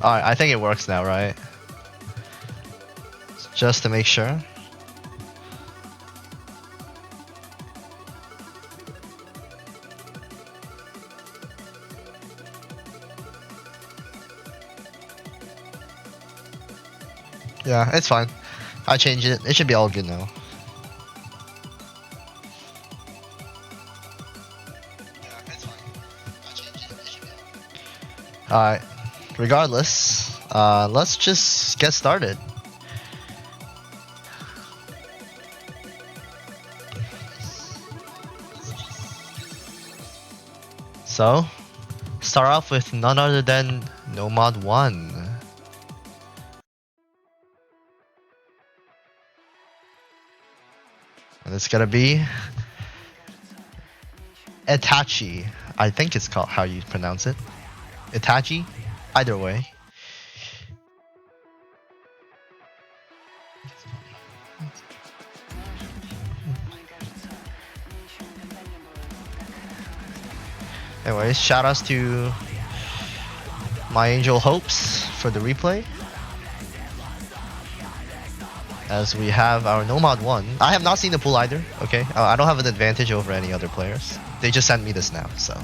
Alright, I think it works now, right? Just to make sure. Yeah, it's fine. I changed it. It should be all good now. Alright. Regardless, let's just get started. So, start off with none other than Nomad 1. And it's gonna be Itachi. I think it's called how you pronounce it. Itachi? Either way. Anyways, shoutouts to my angel hopes for the replay. As we have our Nomad 1. I have not seen the pool either, okay? I don't have an advantage over any other players. They just sent me this now, so.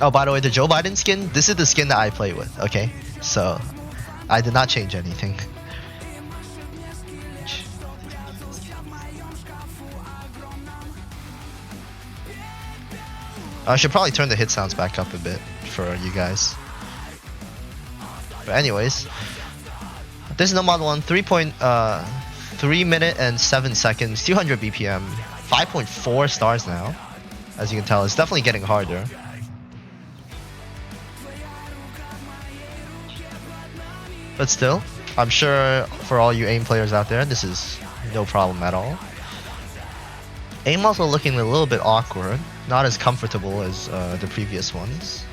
Oh, by the way, the Joe Biden skin, this is the skin that I play with, okay? So, I did not change anything. I should probably turn the hit sounds back up a bit for you guys. But anyways, this is Nomad 1, 3 minute and 7 seconds, 200 BPM, 5.4 stars now. As you can tell, it's definitely getting harder. But still, I'm sure for all you AIM players out there, this is no problem at all. AIM also looking a little bit awkward, not as comfortable as the previous ones.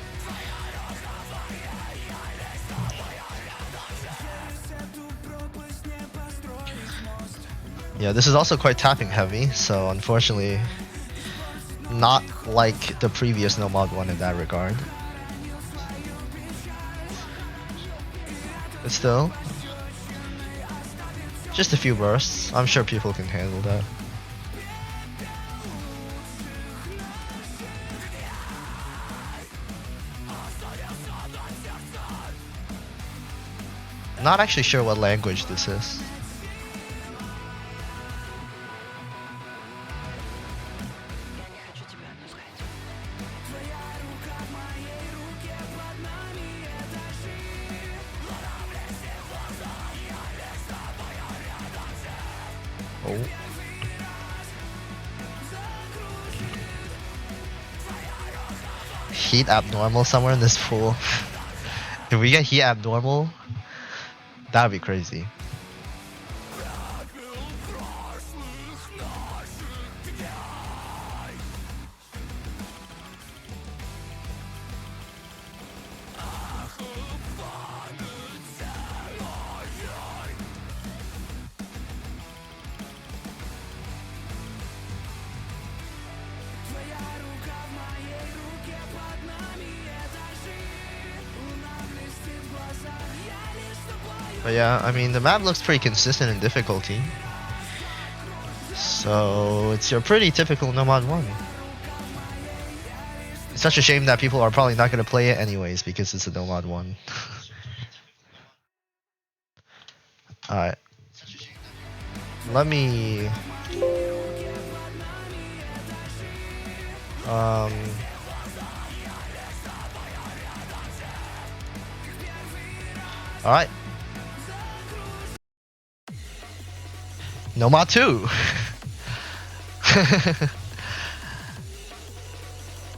Yeah, this is also quite tapping heavy, so unfortunately not like the previous Nomad 1 in that regard. But still, just a few bursts. I'm sure people can handle that. Not actually sure what language this is. Oh. Heat abnormal somewhere in this pool. If we get heat abnormal, that would be crazy. But yeah, I mean, the map looks pretty consistent in difficulty. So, it's your pretty typical Nomad 1. It's such a shame that people are probably not going to play it anyways because it's a Nomad 1. Alright. Let me... Alright. Nomad 2!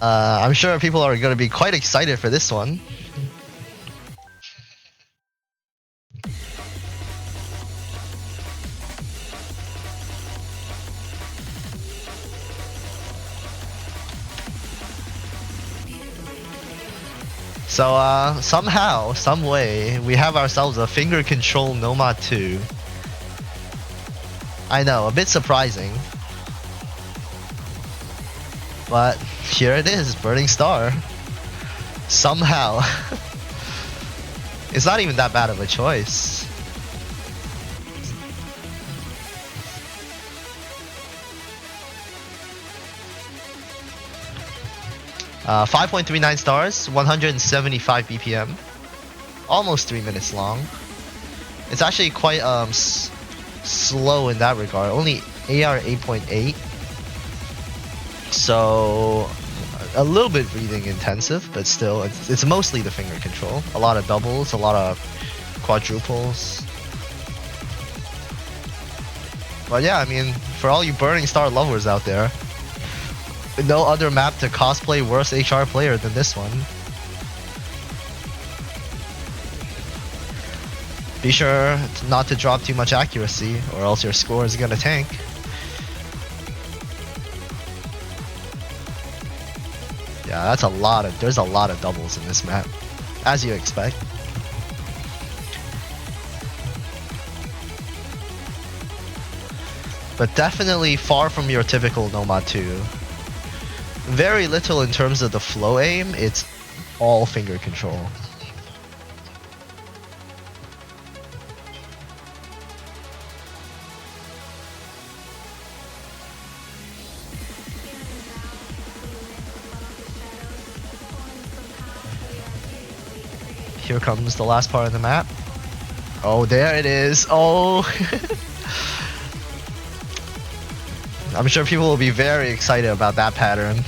I'm sure people are going to be quite excited for this one. So, somehow, some way, we have ourselves a finger control Nomad 2. I know, a bit surprising. But here it is, Burning Star. Somehow. It's not even that bad of a choice. Uh, 5.39 stars, 175 BPM. Almost 3 minutes long. It's actually quite slow in that regard. Only AR 8.8. So a little bit breathing intensive, but still it's mostly the finger control. A lot of doubles, a lot of quadruples. But yeah, I mean, for all you Burning Star lovers out there, no other map to cosplay worse HR player than this one. Be sure not to drop too much accuracy, or else your score is gonna tank. Yeah, there's a lot of doubles in this map, as you expect. But definitely far from your typical Nomad 2. Very little in terms of the flow aim, it's all finger control. Here comes the last part of the map. Oh, there it is. Oh. I'm sure people will be very excited about that pattern.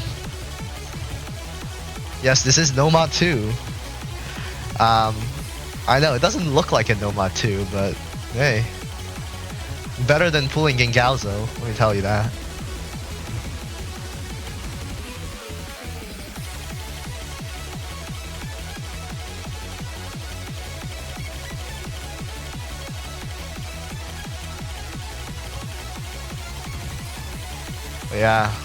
Yes, this is Nomad 2. I know, it doesn't look like a Nomad 2, but hey. Better than pulling Gengalzo, let me tell you that. But yeah.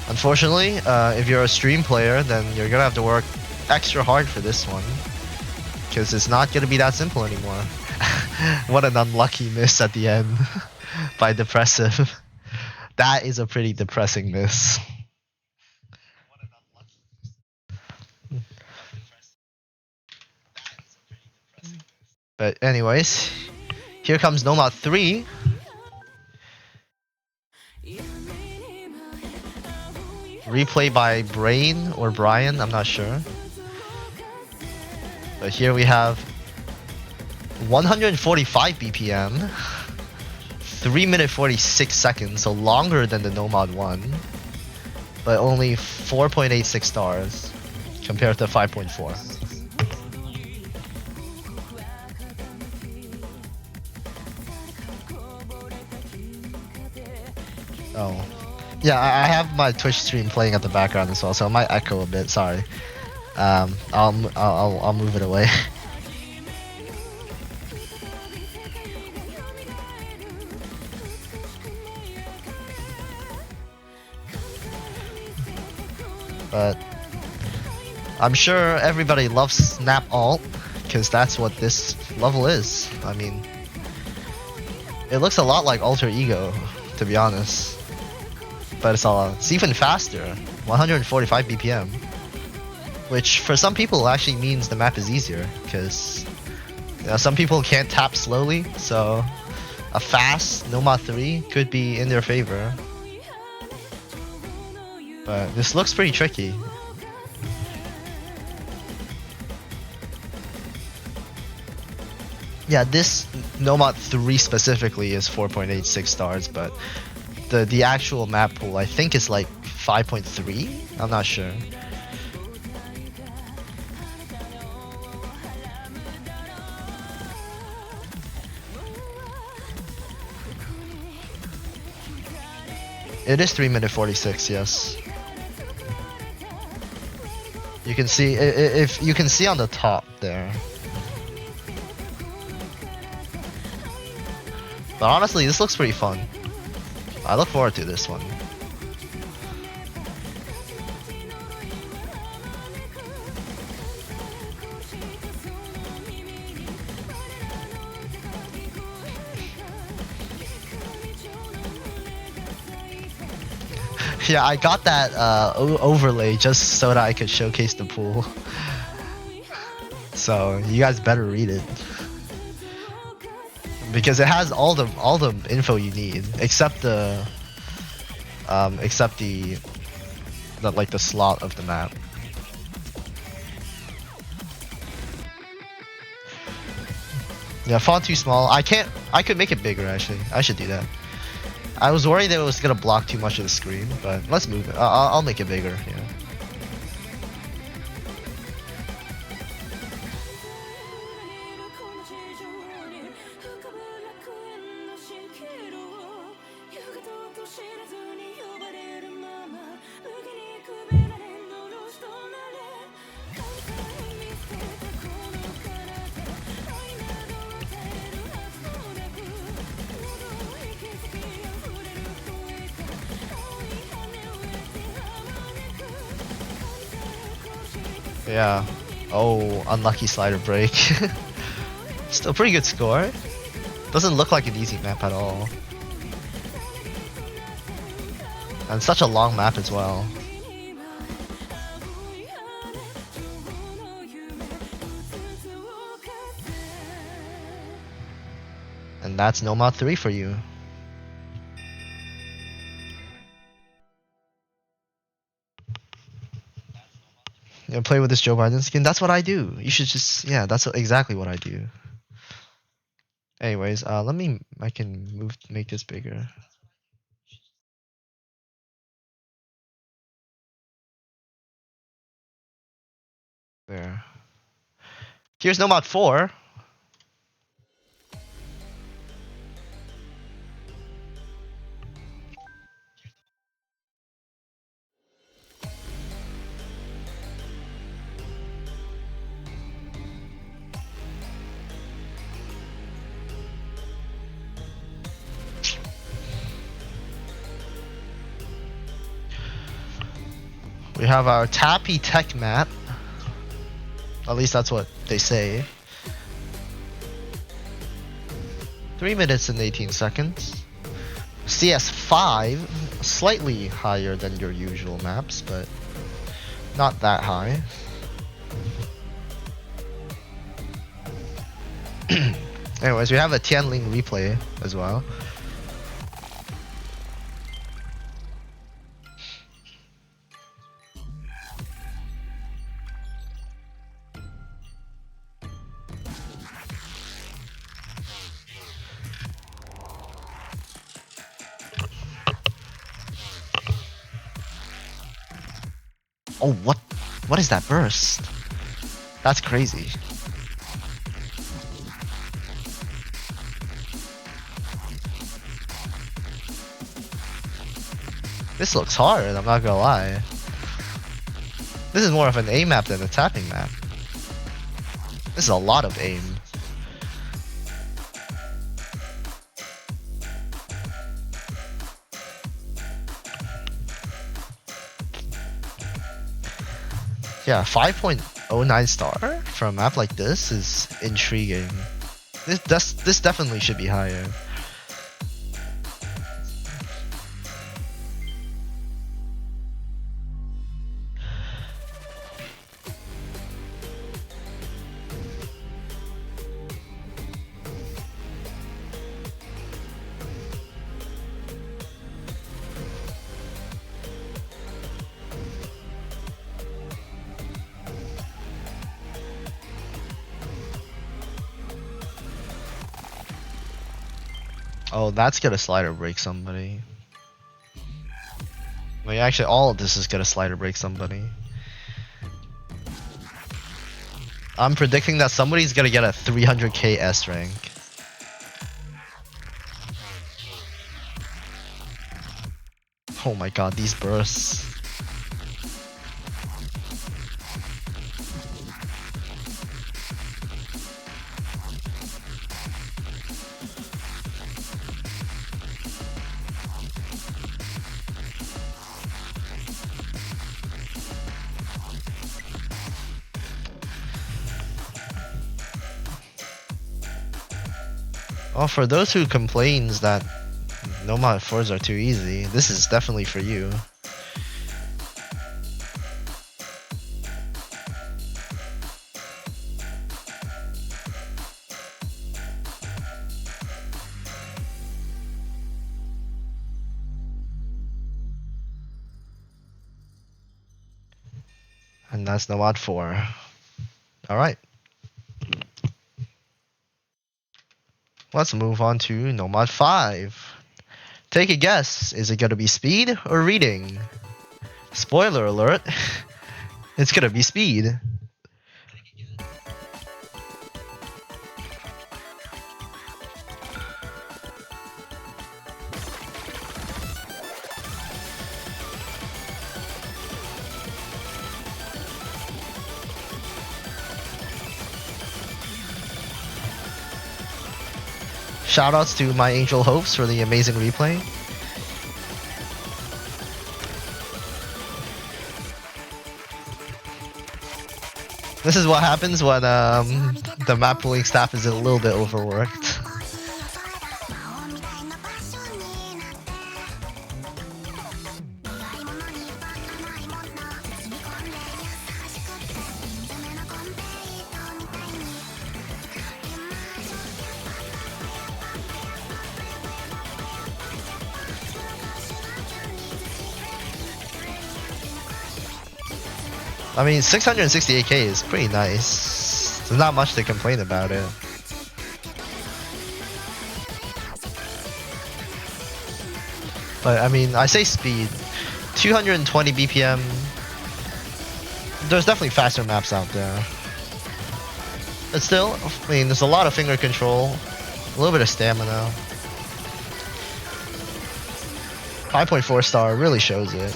Unfortunately, if you're a stream player, then you're gonna have to work extra hard for this one. Because it's not gonna be that simple anymore. What an unlucky miss at the end by Depressive. That is a pretty depressing miss. But anyways, here comes Nomad 3. Replay by Brain or Brian, I'm not sure. But here we have 145 BPM, 3 minute 46 seconds, so longer than the Nomad 1, but only 4.86 stars compared to 5.4. Oh. Yeah, I have my Twitch stream playing at the background as well, so it might echo a bit. Sorry. I'll move it away. But I'm sure everybody loves Snap Alt, because that's what this level is. I mean, it looks a lot like Alter Ego, to be honest. But it's even faster, 145 BPM. Which for some people actually means the map is easier, because some people can't tap slowly, so a fast Nomad 3 could be in their favor. But this looks pretty tricky. Yeah, this Nomad 3 specifically is 4.86 stars, but the actual map pool I think is like 5.3? I'm not sure. It is 3 minute 46, yes. You can see, if you can see on the top there. But honestly, this looks pretty fun. I look forward to this one. Yeah, I got that overlay just so that I could showcase the pool. So you guys better read it. Because it has all the info you need, except the like the slot of the map. Yeah, font too small. I could make it bigger actually. I should do that. I was worried that it was gonna block too much of the screen, but let's move it. I'll make it bigger. Yeah. Yeah. Oh, unlucky slider break. Still pretty good score. Doesn't look like an easy map at all. And such a long map as well. And that's Nomad 3 for you. You know, play with this Joe Biden skin. That's what I do. You should just, yeah, that's exactly what I do. Anyways, I can make this bigger. There. Here's Nomad 4. We have our Tappy Tech map. At least that's what they say. 3 minutes and 18 seconds. CS5, slightly higher than your usual maps, but not that high. Anyways, we have a Tianling replay as well. Oh, what is that burst? That's crazy. This looks hard, I'm not gonna lie. This is more of an aim map than a tapping map. This is a lot of aim. Yeah, 5.09 star for a map like this is intriguing. This definitely should be higher. Oh, that's gonna slider break somebody. Wait, actually, all of this is gonna slider break somebody. I'm predicting that somebody's gonna get a 300k S rank. Oh my god, these bursts. Well, for those who complains that Nomad 4s are too easy, this is definitely for you. And that's Nomad 4. Alright. Let's move on to Nomad 5. Take a guess. Is it gonna be speed or reading? Spoiler alert. It's gonna be speed. Shoutouts to my Angel Hopes for the amazing replay. This is what happens when the map pooling staff is a little bit overworked. I mean, 668k is pretty nice. There's not much to complain about it. But I mean, I say speed. 220 BPM. There's definitely faster maps out there. But still, I mean, there's a lot of finger control, a little bit of stamina. 5.4 star really shows it.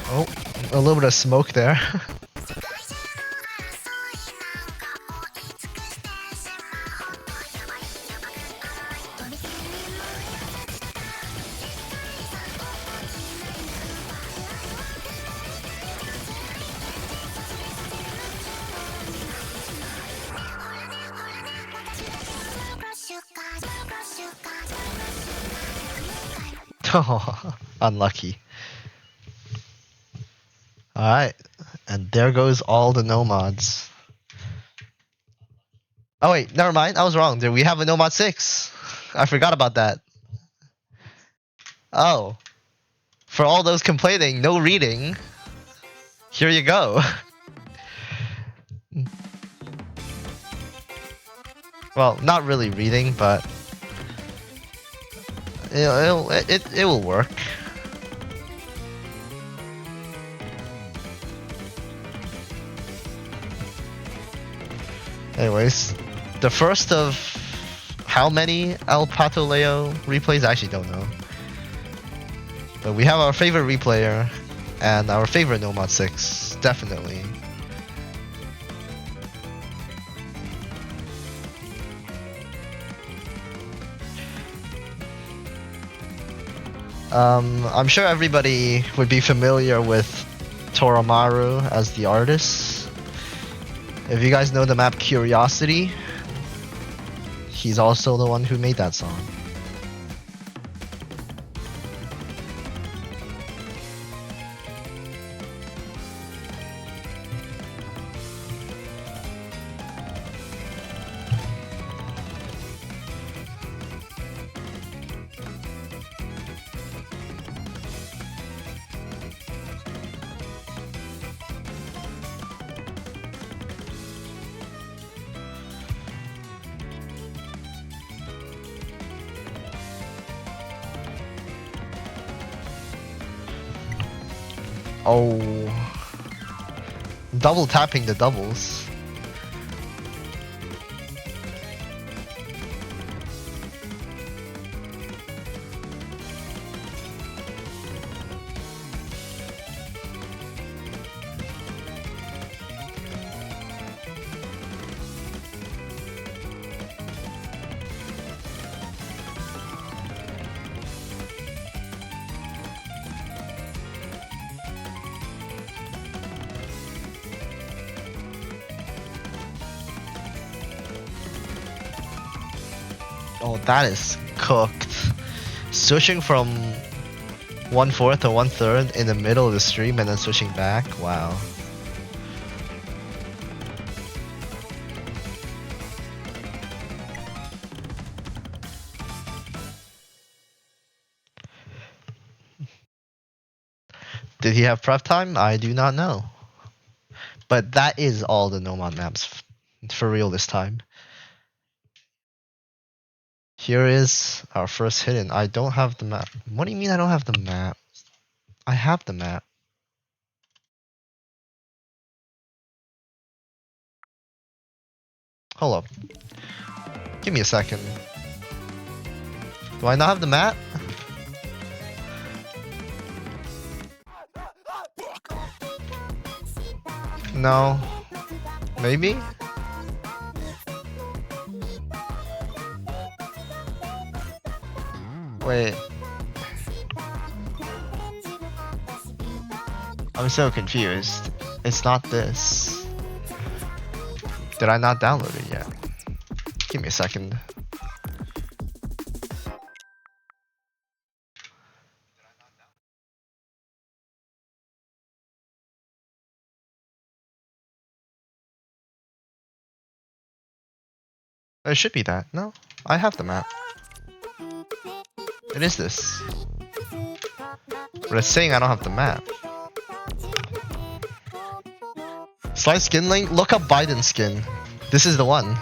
Oh, a little bit of smoke there. Oh, unlucky. Alright, and there goes all the nomads. Oh wait, never mind, I was wrong. We have a Nomad 6. I forgot about that. Oh. For all those complaining, no reading. Here you go. Well, not really reading, but it will work. Anyways, the first of how many El Pato Leo replays? I actually don't know. But we have our favorite replayer and our favorite Nomad 6, definitely. I'm sure everybody would be familiar with Toromaru as the artist. If you guys know the map Curiosity, he's also the one who made that song. Oh, double tapping the doubles. Oh, that is cooked. Switching from 1/4 or 1/3 in the middle of the stream and then switching back. Wow. Did he have prep time? I do not know. But that is all the Nomad maps for real this time. Here is our first hidden. I don't have the map. What do you mean I don't have the map? I have the map. Hold up. Give me a second. Do I not have the map? No. Maybe? Wait. I'm so confused. It's not this. Did I not download it yet? Give me a second. It should be that. No, I have the map. It is this. But it's saying I don't have the map. Slide skin link? Look up Biden skin. This is the one.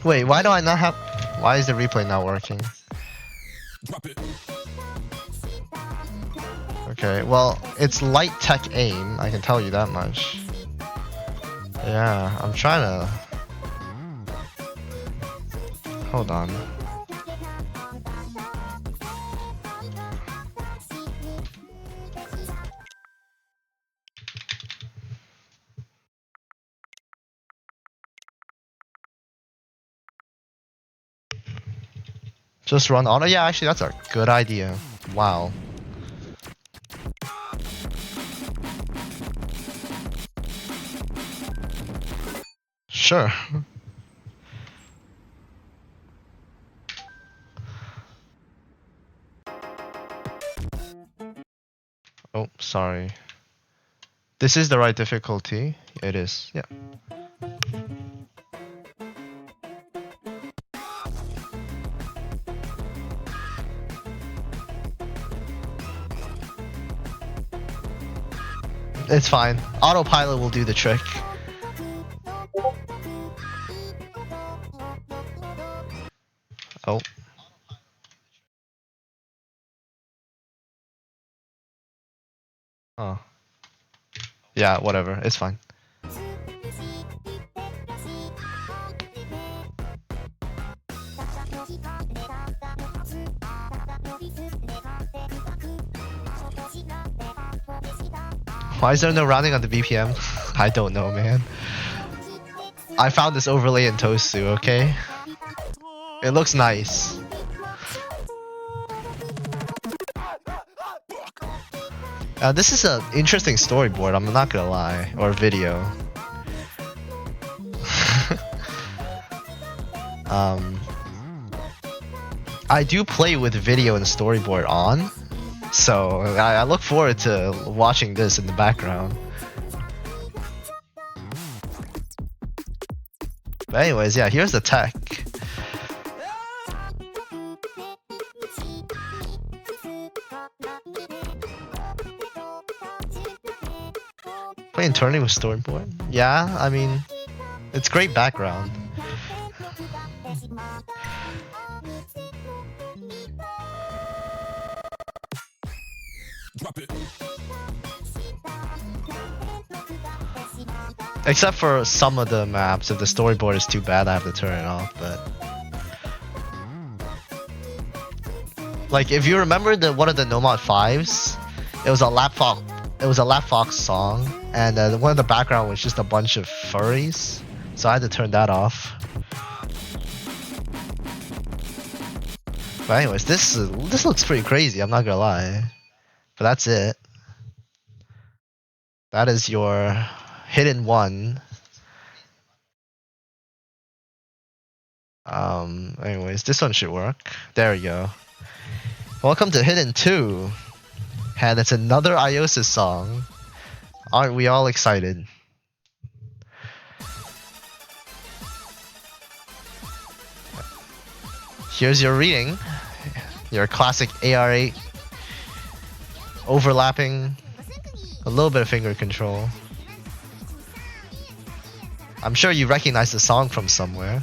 Wait, why do I not have... Why is the replay not working? Okay, well, it's light tech aim, I can tell you that much. Yeah, I'm trying to... Hold on. Just run auto? Yeah, actually that's a good idea. Wow. Sure. Oh, sorry. This is the right difficulty. It is, yeah. It's fine. Autopilot will do the trick. Oh. Oh. Yeah, whatever. It's fine. Why is there no rounding on the BPM? I don't know, man. I found this overlay in Toastu, okay? It looks nice. This is an interesting storyboard, I'm not gonna lie. Or video. I do play with video and storyboard on. So I look forward to watching this in the background. But anyways, yeah, here's the tech. Playing tourney with storyboard? Yeah, I mean, it's great background. Drop it. Except for some of the maps, if the storyboard is too bad, I have to turn it off. But like, if you remember one of the Nomad 5s, it was a Lap Fox song, and one of the background was just a bunch of furries, so I had to turn that off. But anyways, this looks pretty crazy. I'm not gonna lie. But that's it. That is your hidden one. Anyways, this one should work. There we go. Welcome to Hidden 2. And it's another Iosis song. Aren't we all excited? Here's your reading. Your classic AR8. Overlapping. A little bit of finger control. I'm sure you recognize the song from somewhere.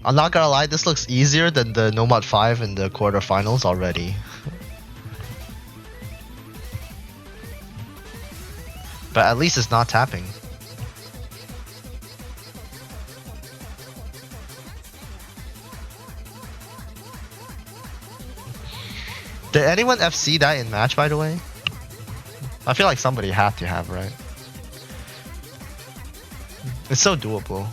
I'm not gonna lie, this looks easier than the Nomad 5 in the quarterfinals already. But at least it's not tapping. Did anyone FC that in match, by the way? I feel like somebody had to have, right? It's so doable.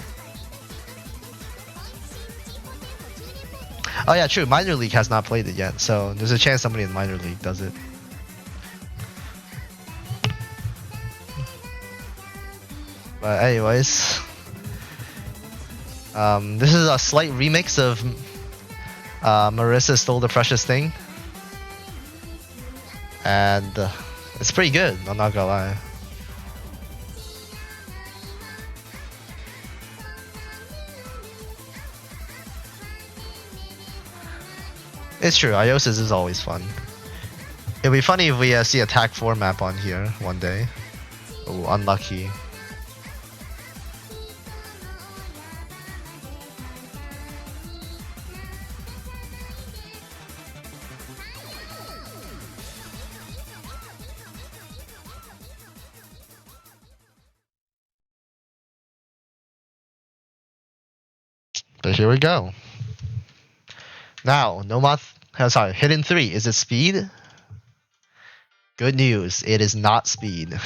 Oh yeah, true. Minor League has not played it yet, so there's a chance somebody in Minor League does it. But anyways, this is a slight remix of Marissa Stole the Precious Thing, and it's pretty good. I'm not gonna lie. It's true, Iosis is always fun. It'd be funny if we see a tag 4 map on here one day. Oh, unlucky. But here we go. Now, Hidden 3, is it speed? Good news, it is not speed.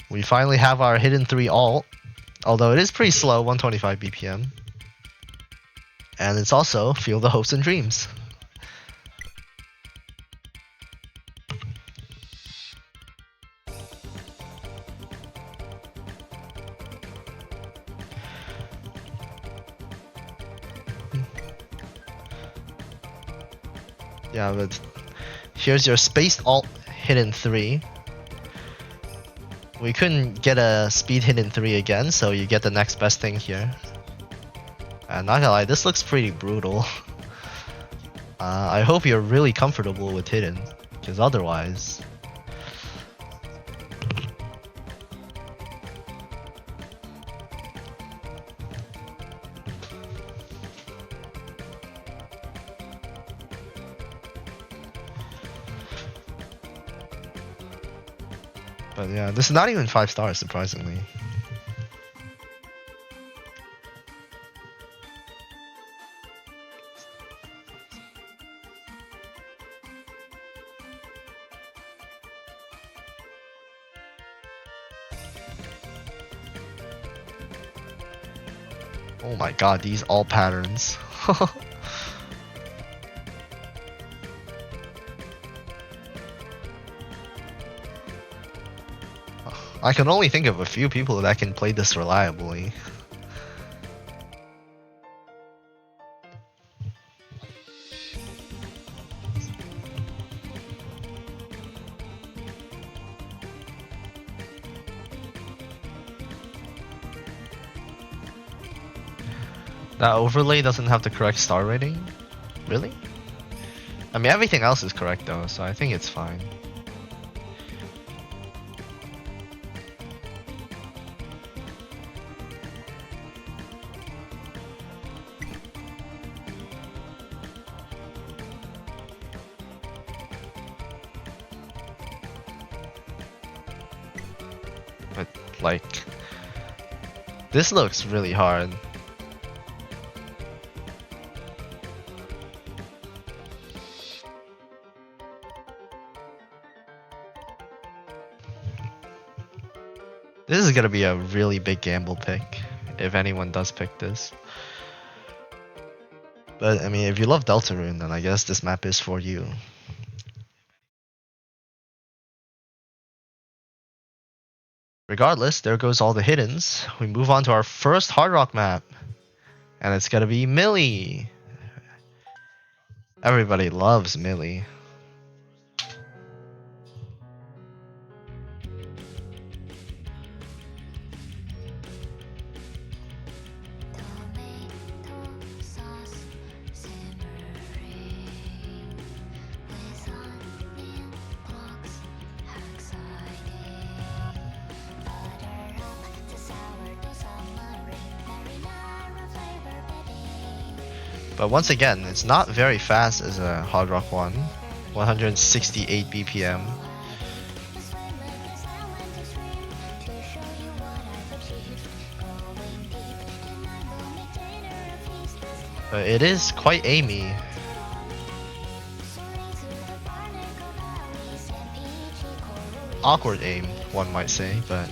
We finally have our Hidden 3 alt, although it is pretty slow, 125 BPM. And it's also Feel the Hopes and Dreams. Yeah, but here's your spaced alt Hidden 3. We couldn't get a speed Hidden 3 again, so you get the next best thing here. And not gonna lie, this looks pretty brutal. I hope you're really comfortable with Hidden, because otherwise... But yeah, this is not even 5 stars, surprisingly. Oh my god, these all patterns. I can only think of a few people that can play this reliably. That overlay doesn't have the correct star rating? Really? I mean, everything else is correct though, so I think it's fine. But, like, this looks really hard. This is gonna be a really big gamble pick, if anyone does pick this. But I mean, if you love Deltarune, then I guess this map is for you. Regardless, there goes all the hiddens. We move on to our first Hard Rock map. And it's gonna be Millie. Everybody loves Millie. But once again, it's not very fast as a Hard Rock 1. 168 BPM. But it is quite aimy. Awkward aim, one might say, but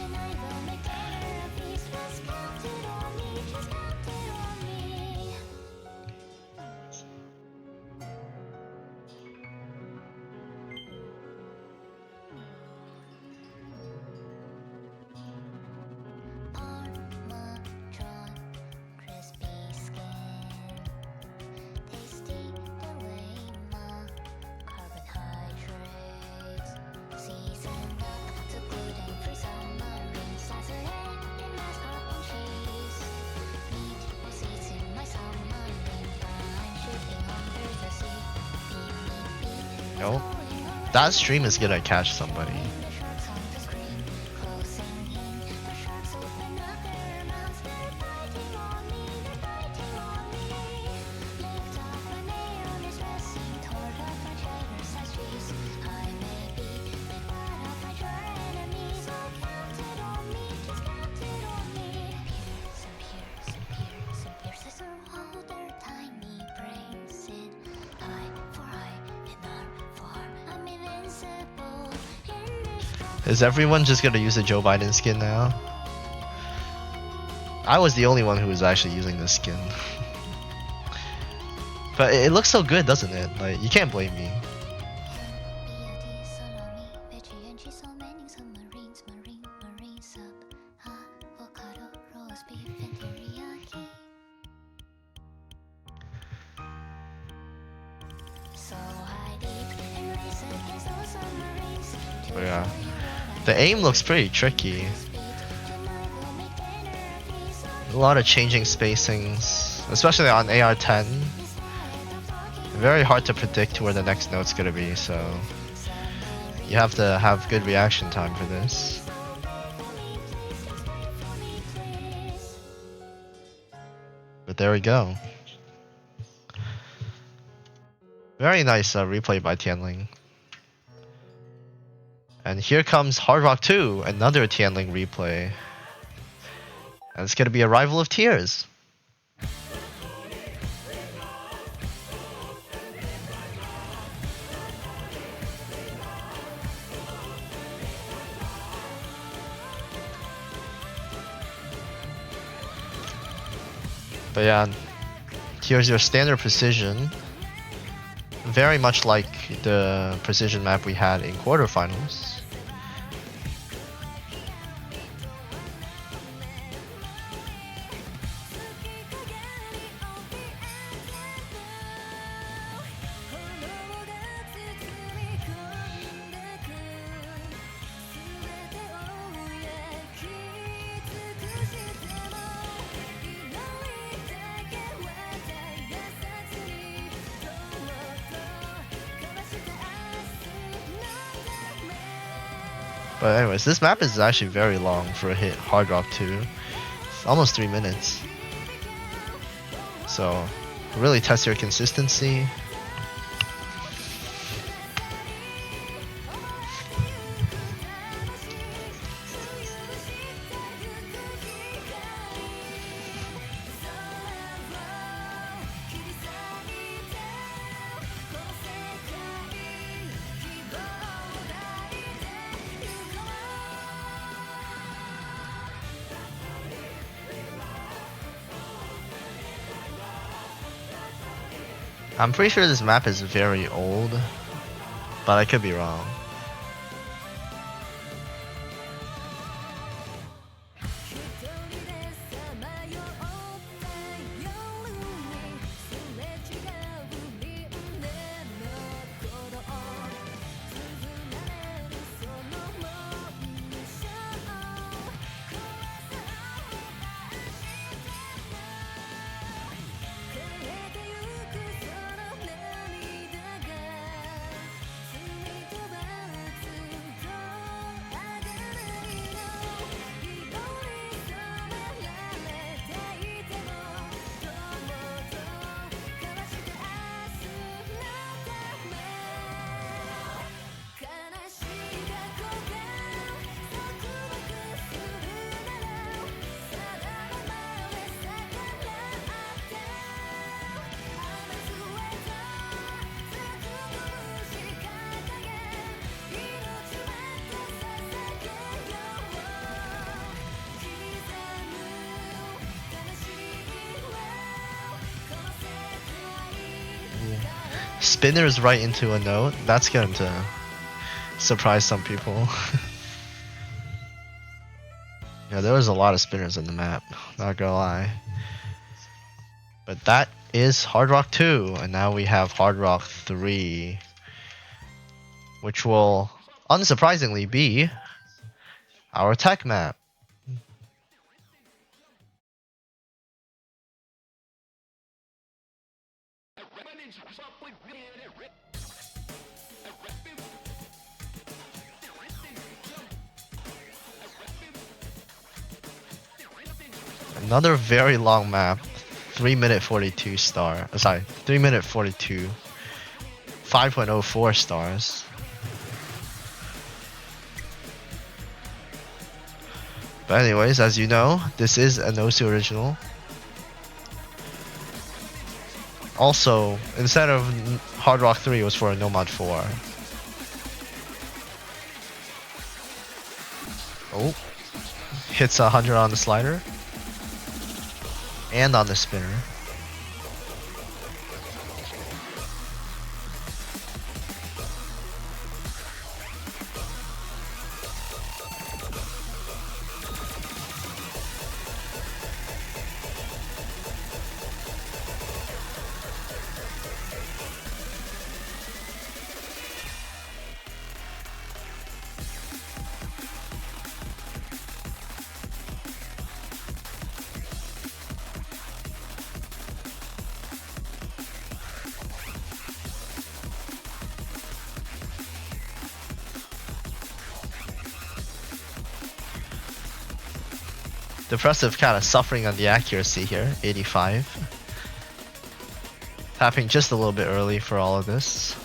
no, that stream is gonna catch somebody. Is everyone just gonna use the Joe Biden skin now? I was the only one who was actually using this skin. But it looks so good, doesn't it? Like, you can't blame me. But yeah. The aim looks pretty tricky. A lot of changing spacings, especially on AR-10. Very hard to predict where the next note's gonna be, so you have to have good reaction time for this. But there we go. Very nice replay by Tianling. And here comes Hard Rock 2, another Tianling replay. And it's gonna be a rival of tears. But yeah, here's your standard precision. Very much like the precision map we had in quarterfinals. But anyways, this map is actually very long for a hit Hard Rock 2. It's almost 3 minutes. So, really test your consistency. I'm pretty sure this map is very old, but I could be wrong. Spinners right into a note. That's going to surprise some people. Yeah, there was a lot of spinners in the map, not gonna lie. But that is Hard Rock 2, and now we have Hard Rock 3, which will unsurprisingly be our tech map. Another very long map, 3-minute 42 star. Sorry, 3-minute 42, 5.04 stars. But anyways, as you know, this is an OC original. Also, instead of Hard Rock 3, it was for a Nomad 4. Oh, hits 100 on the slider. And on the spinner. Depressive kind of suffering on the accuracy here, 85. Tapping just a little bit early for all of this.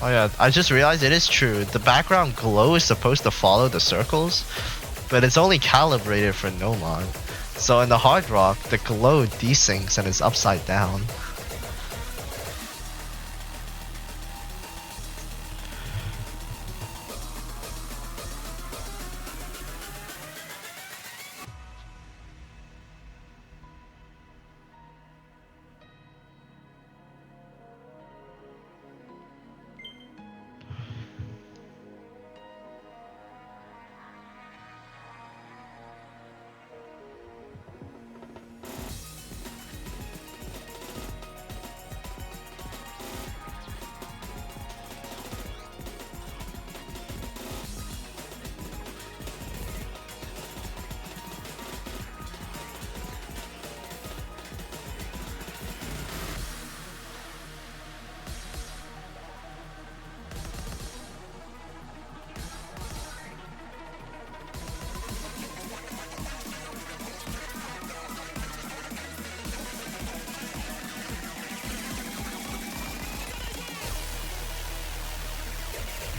Oh yeah, I just realized it is true. The background glow is supposed to follow the circles, but it's only calibrated for Nomad. So in the Hard Rock, the glow desyncs and is upside down.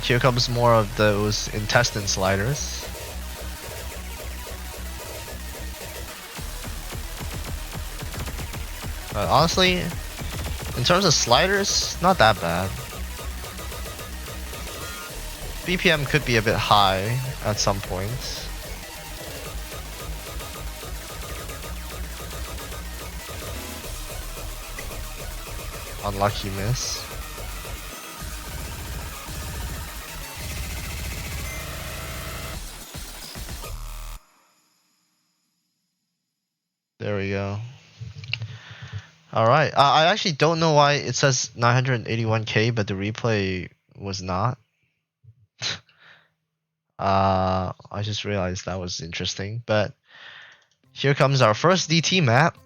Here comes more of those intestine sliders. Honestly, in terms of sliders, not that bad. BPM could be a bit high at some points. Unlucky miss. There we go. Alright, I actually don't know why it says 981k, but the replay was not. I just realized that was interesting, but here comes our first DT map.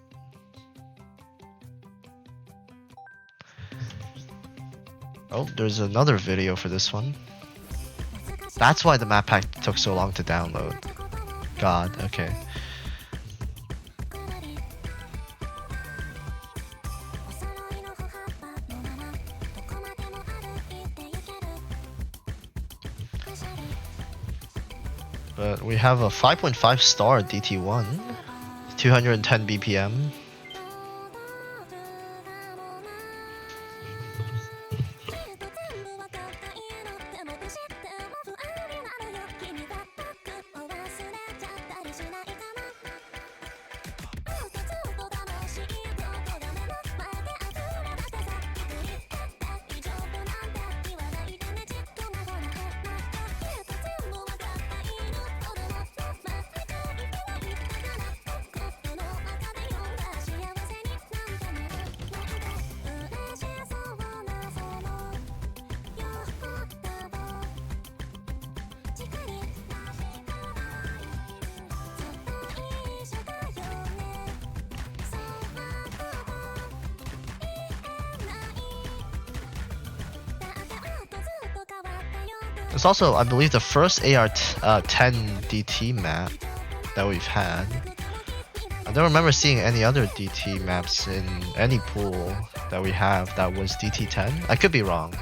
Oh, there's another video for this one. That's why the map pack took so long to download. God, okay. But we have a 5.5 star DT1, 210 BPM. It's also, I believe, the first AR-10 DT map that we've had. I don't remember seeing any other DT maps in any pool that we have that was DT10. I could be wrong,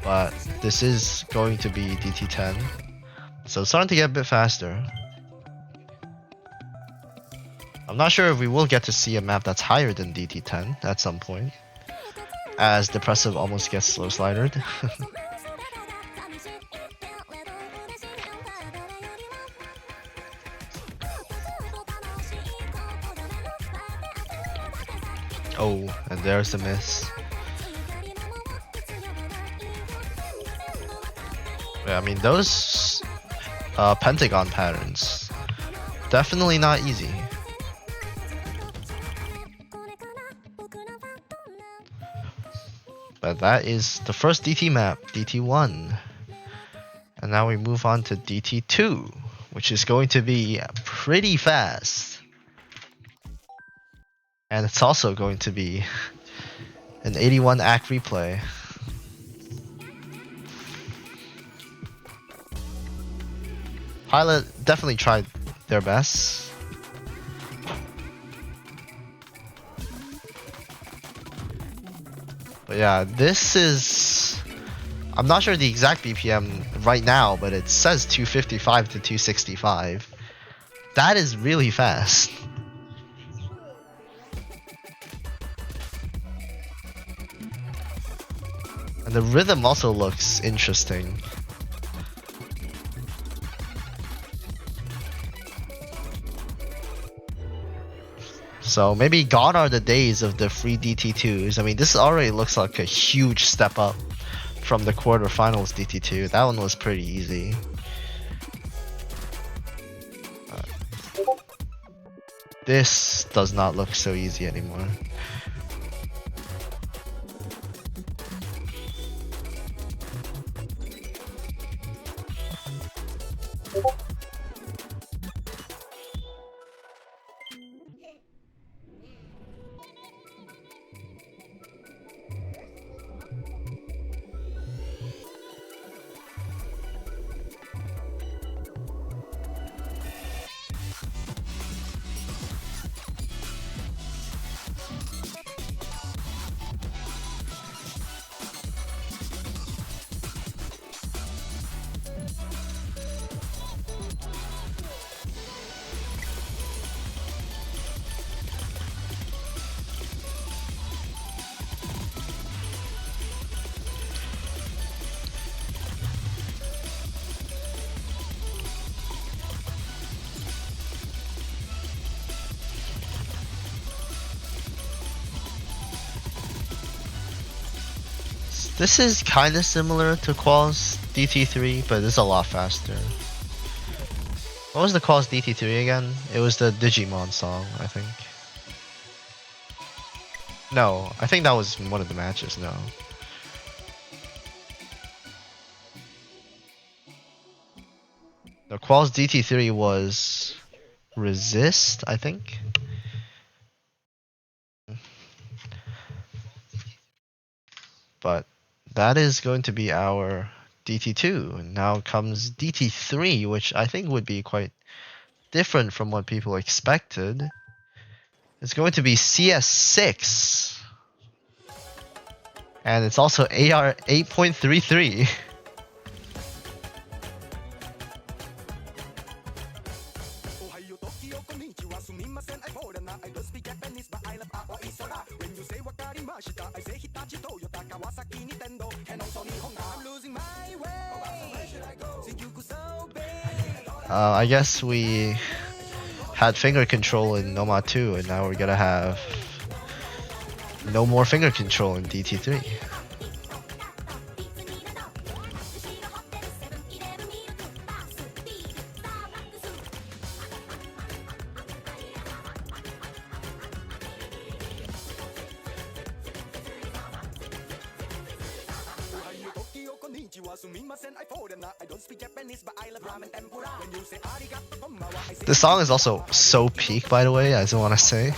but this is going to be DT10. So it's starting to get a bit faster. I'm not sure if we will get to see a map that's higher than DT10 at some point, as Depressive almost gets slow slidered. Oh, and there's the miss. Yeah, I mean, those pentagon patterns, definitely not easy. But that is the first DT map, DT1. And now we move on to DT2, which is going to be pretty fast. And it's also going to be an 81 act replay. Pilot definitely tried their best. But yeah, this is... I'm not sure the exact BPM right now, but it says 255 to 265. That is really fast. And the rhythm also looks interesting. So maybe gone are the days of the free DT2s. I mean, this already looks like a huge step up from the quarterfinals DT2. That one was pretty easy. This does not look so easy anymore. This is kind of similar to Qual's DT3, but it's a lot faster. What was the Qual's DT3 again? It was the Digimon song, I think. No, I think that was one of the matches, no. The Qual's DT3 was Resist, I think. But that is going to be our DT2. Now comes DT3, which I think would be quite different from what people expected. It's going to be CS6. And it's also AR 8.33. I guess we had finger control in Nomad 2, and now we're gonna have no more finger control in DT3. This song is also so peak, by the way, I just want to say.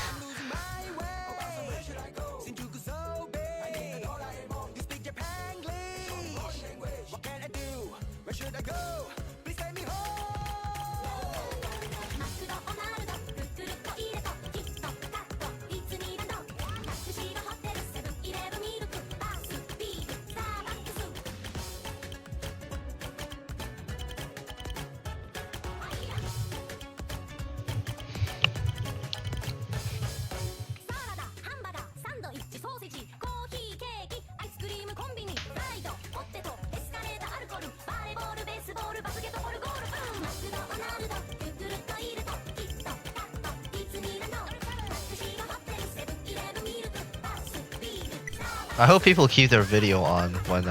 I hope people keep their video on when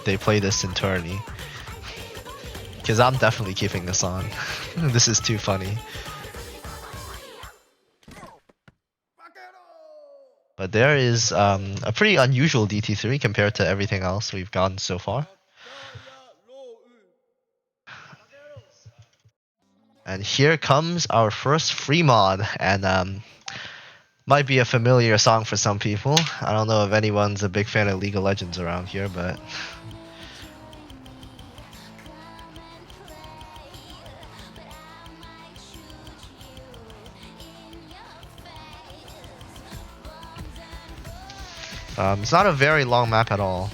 they play this in tourney. Because I'm definitely keeping this on. This is too funny. But there is a pretty unusual DT3 compared to everything else we've gotten so far. And here comes our first free mod, and might be a familiar song for some people. I don't know if anyone's a big fan of League of Legends around here, but it's not a very long map at all.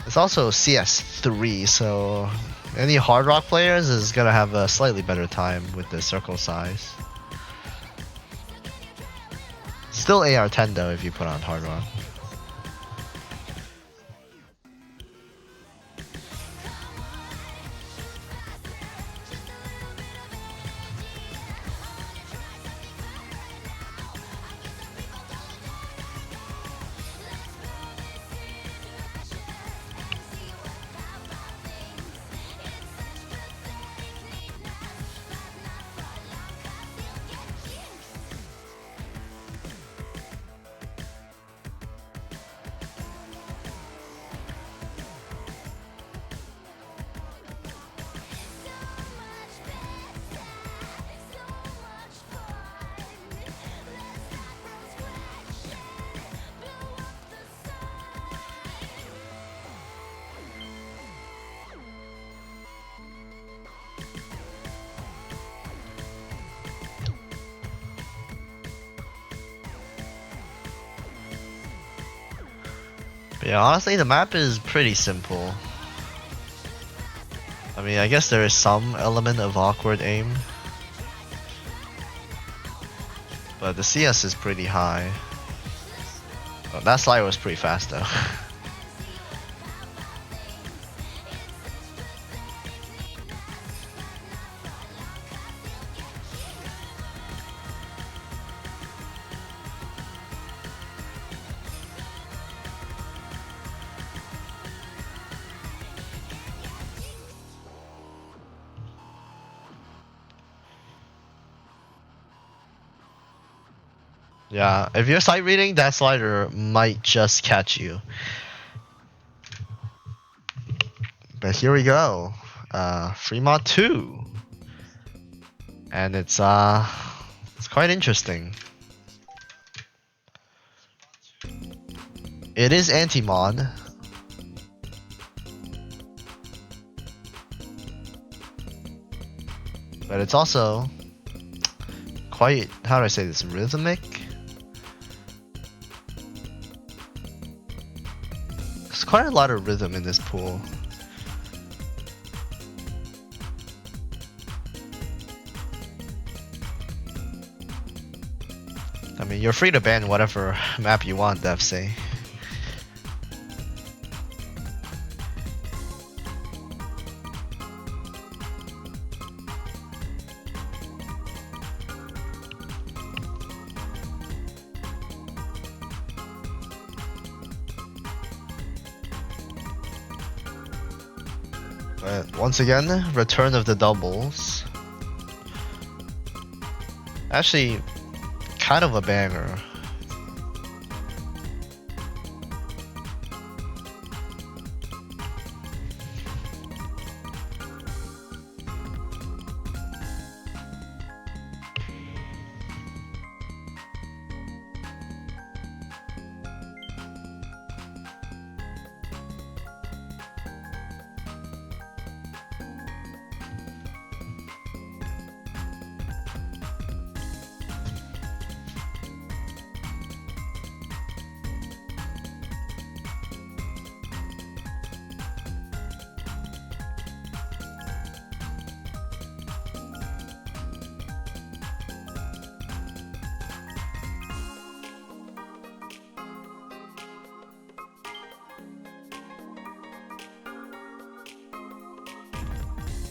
It's also CS3, so any Hard Rock players is gonna have a slightly better time with the circle size. Still AR10 though if you put on Hard Rock. But yeah, honestly, the map is pretty simple. I mean, I guess there is some element of awkward aim, but the CS is pretty high. Oh, that slide was pretty fast though. Yeah, if you're sight reading, that slider might just catch you. But here we go. Free mod 2. And it's quite interesting. It is anti-mod. But it's also quite, how do I say this, rhythmic? There's quite a lot of rhythm in this pool. I mean, you're free to ban whatever map you want, Dev say. But once again, return of the doubles. Actually, kind of a banger.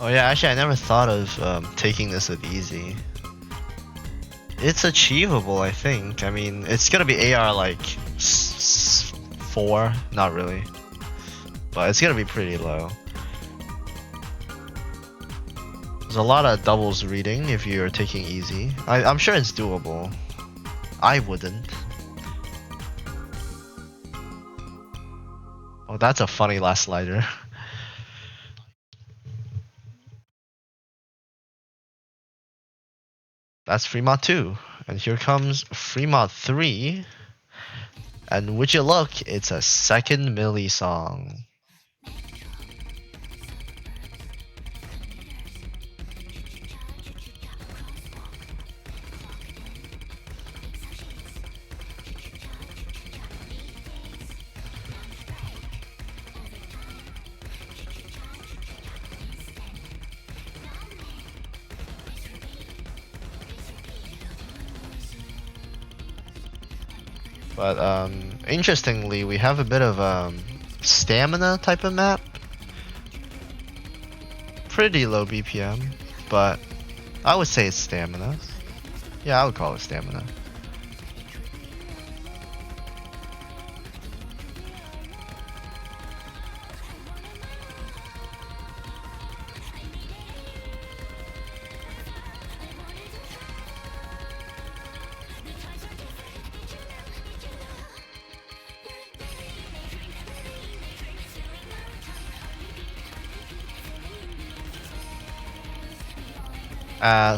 Oh yeah, actually I never thought of taking this with easy. It's achievable, I think. I mean, it's gonna be AR like 4, not really. But it's gonna be pretty low. There's a lot of doubles reading if you're taking easy. I'm sure it's doable. I wouldn't. Oh, that's a funny last slider. That's free mod 2. And here comes free mod 3. And would you look, it's a second Millie song. But interestingly, we have a bit of stamina type of map. Pretty low BPM, but I would say it's stamina. Yeah, I would call it stamina.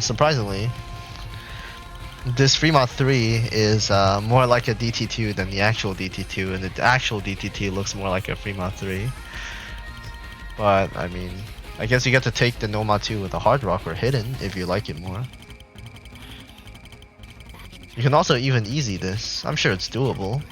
Surprisingly, this free mod 3 is more like a DT2 than the actual DT2, and the actual DT2 looks more like a free mod 3. But I mean, I guess you get to take the no mod 2 with a hard rock or hidden if you like it more. You can also even easy this. I'm sure it's doable.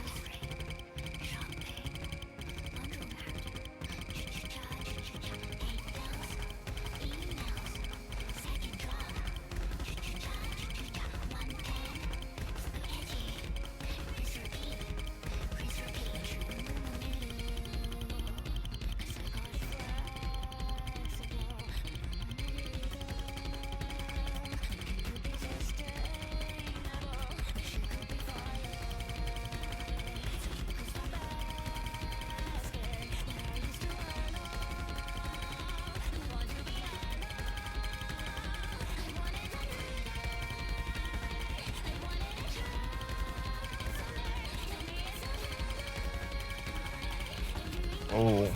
Oh.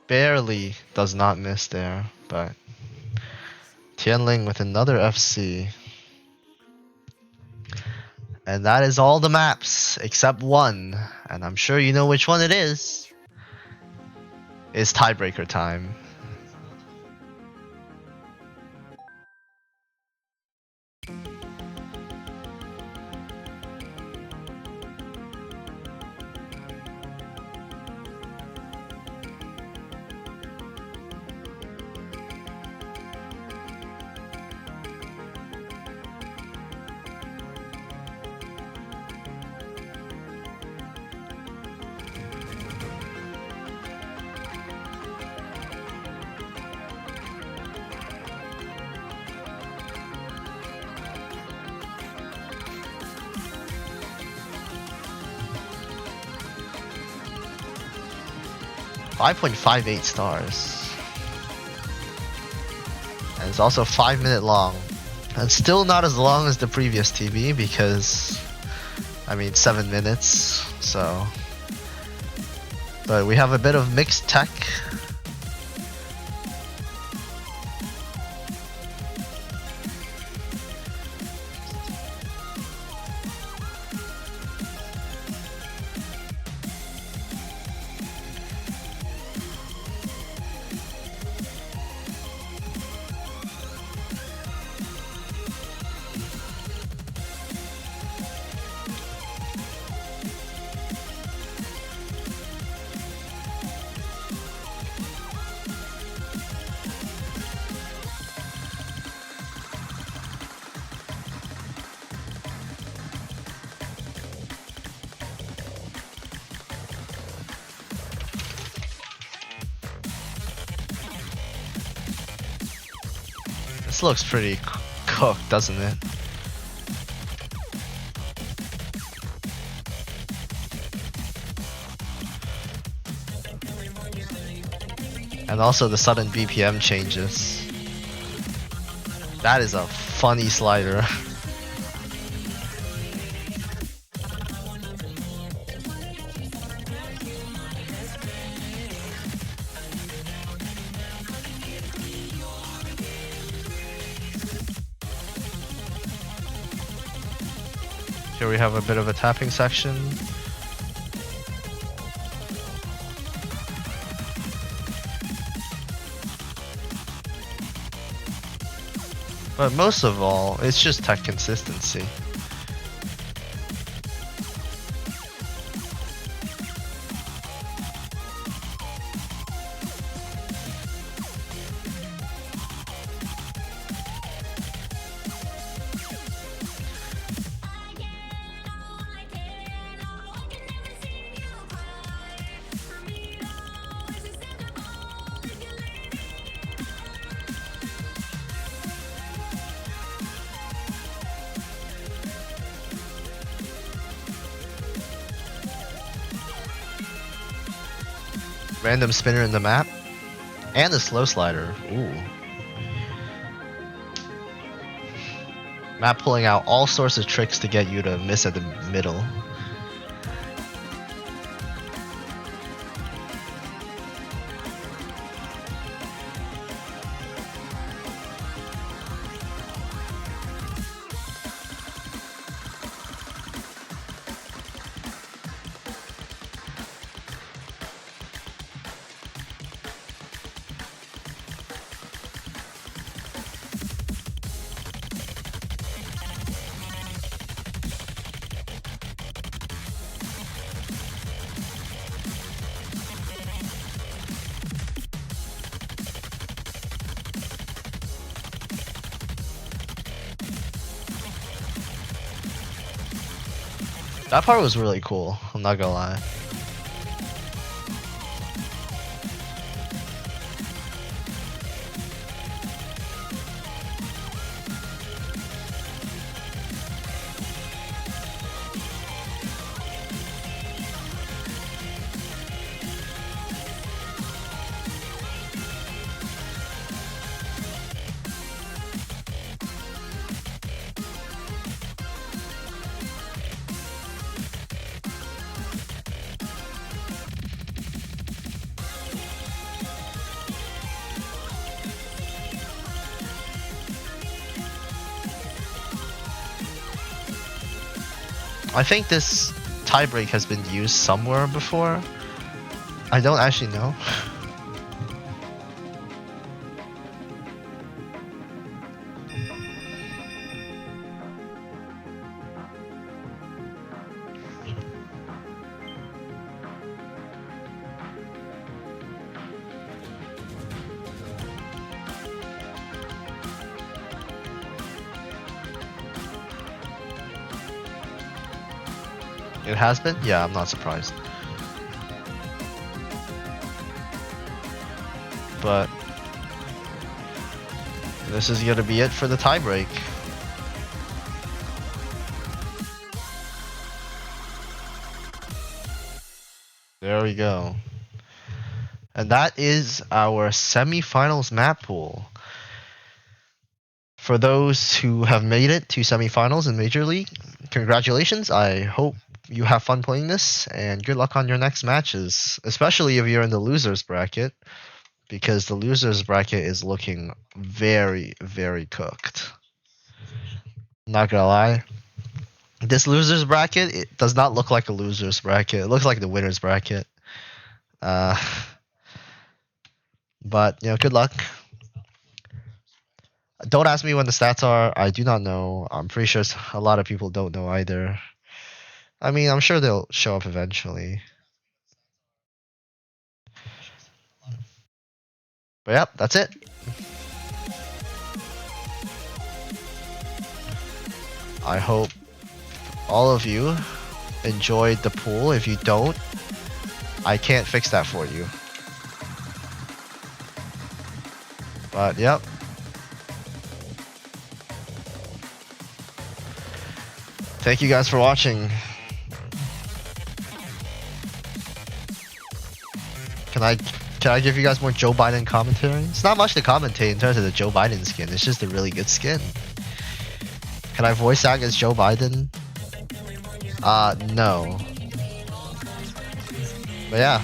Barely does not miss there, but Tianling with another FC. And that is all the maps except one, and I'm sure you know which one it is. It's tiebreaker time. .58 stars. And it's also 5 minute long. And still not as long as the previous TV because, I mean, 7 minutes, so. But we have a bit of mixed tech. This looks pretty cooked, doesn't it? And also the sudden BPM changes. That is a funny slider. Here we have a bit of a tapping section. But most of all, it's just tech consistency. Random spinner in the map. And a slow slider. Ooh. Map pulling out all sorts of tricks to get you to miss at the middle. That part was really cool, I'm not gonna lie. I think this tiebreak has been used somewhere before. I don't actually know. It has been? Yeah, I'm not surprised. But this is gonna be it for the tiebreak. There we go. And that is our semifinals map pool. For those who have made it to semifinals in Major League, congratulations. I hope you have fun playing this, and good luck on your next matches, especially if you're in the losers bracket, because the losers bracket is looking very, very cooked. Not gonna lie. This losers bracket, it does not look like a losers bracket. It looks like the winners bracket. Uh, but, good luck. Don't ask me when the stats are. I do not know. I'm pretty sure a lot of people don't know either. I mean, I'm sure they'll show up eventually. But yep, that's it. I hope all of you enjoyed the pool. If you don't, I can't fix that for you. But yep. Thank you guys for watching. Can I give you guys more Joe Biden commentary? It's not much to commentate in terms of the Joe Biden skin. It's just a really good skin. Can I voice act as Joe Biden? No. But yeah.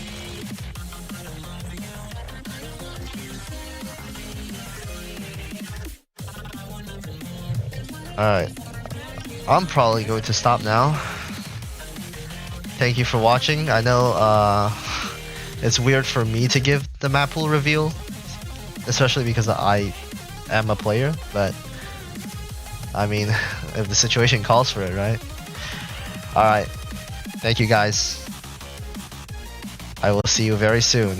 Alright. I'm probably going to stop now. Thank you for watching. I know, it's weird for me to give the map pool reveal, especially because I am a player, but I mean, if the situation calls for it, right? Alright. Thank you guys. I will see you very soon.